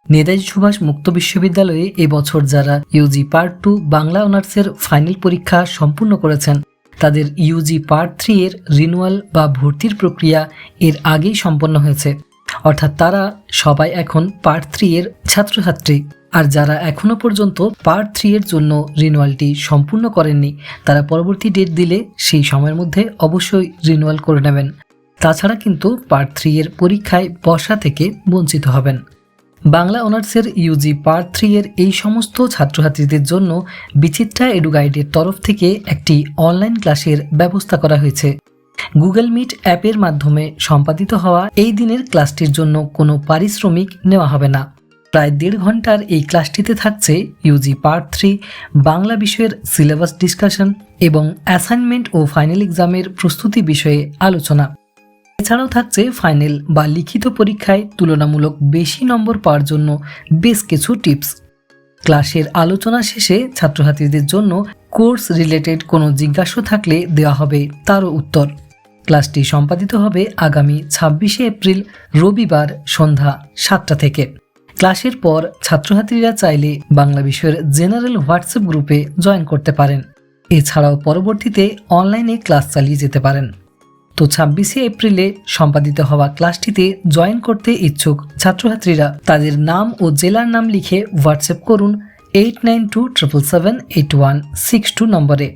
নেতাজি সুভাষ মুক্ত বিশ্ববিদ্যালয়ে এবছর যারা ইউজি পার্ট 2 বাংলা অনার্সের ফাইনাল পরীক্ষা সম্পূর্ণ করেছেন তাদের ইউজি পার্ট 3 এর রিনুয়াল বা ভর্তির প্রক্রিয়া এর আগেই সম্পন্ন হয়েছে। অর্থাৎ তারা সবাই এখন পার্ট 3 এর ছাত্রছাত্রী। আর যারা এখনো পর্যন্ত পার্ট 3 এর জন্য রিনুয়ালটি সম্পূর্ণ করেননি তারা পরবর্তী ডেট দিলে সেই সময়ের মধ্যে অবশ্যই রিনুয়াল করে নেবেন। তাছাড়া কিন্তু পার্ট 3 এর পরীক্ষায় বসা থেকে বঞ্চিত হবেন। বাংলা অনার্সের ইউজি পার্ট 3 এর এই সমস্ত ছাত্রছাত্রীদের জন্য বিচিত্রা এডুগাইডের তরফ থেকে একটি অনলাইন ক্লাসের ব্যবস্থা করা হয়েছে। গুগল মিট অ্যাপের মাধ্যমে সম্পাদিত হওয়া এই দিনের ক্লাসটির জন্য কোনো পারিশ্রমিক নেওয়া হবে না। প্রায় 1.5 ঘন্টার এই ক্লাসটিতে থাকছে ইউজি পার্ট 3 বাংলা বিষয়ের সিলেবাস ডিসকাশন এবং অ্যাসাইনমেন্ট ও ফাইনাল এক্সামের প্রস্তুতি বিষয়ে আলোচনা। এছাড়াও থাকছে ফাইনাল বা লিখিত পরীক্ষায় তুলনামূলক বেশি নম্বর পাওয়ার জন্য বেশ কিছু টিপস। ক্লাসের আলোচনা শেষে ছাত্রছাত্রীদের জন্য কোর্স রিলেটেড কোনো জিজ্ঞাসা থাকলে দেওয়া হবে তারও উত্তর। ক্লাসটি সম্পাদিত হবে আগামী 26শে এপ্রিল রবিবার সন্ধ্যা 7টা থেকে। ক্লাসের পর ছাত্রছাত্রীরা চাইলে বাংলা বিষয়ের জেনারেল হোয়াটসঅ্যাপ গ্রুপে জয়েন করতে পারেন। এছাড়াও পরবর্তীতে অনলাইনে ক্লাস চালিয়ে যেতে পারেন। তো 26শে এপ্রিলে সম্পাদিত হওয়া ক্লাসটিতে জয়েন করতে ইচ্ছুক ছাত্রছাত্রীরা তাদের নাম ও জেলার নাম লিখে হোয়াটসঅ্যাপ করুন 8927778162 নম্বরে।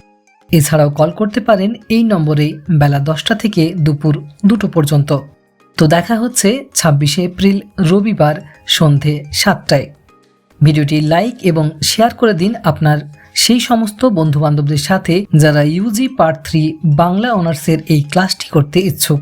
এছাড়াও কল করতে পারেন এই নম্বরে বেলা 10টা থেকে দুপুর 2টো পর্যন্ত। তো দেখা হচ্ছে 26শে এপ্রিল রবিবার সন্ধে 7টায়। ভিডিওটি লাইক এবং শেয়ার করে দিন আপনার সেই সমস্ত বন্ধুবান্ধবদের সাথে যারা ইউজি পার্ট 3 বাংলা অনার্সের এই ক্লাসটি করতে ইচ্ছুক।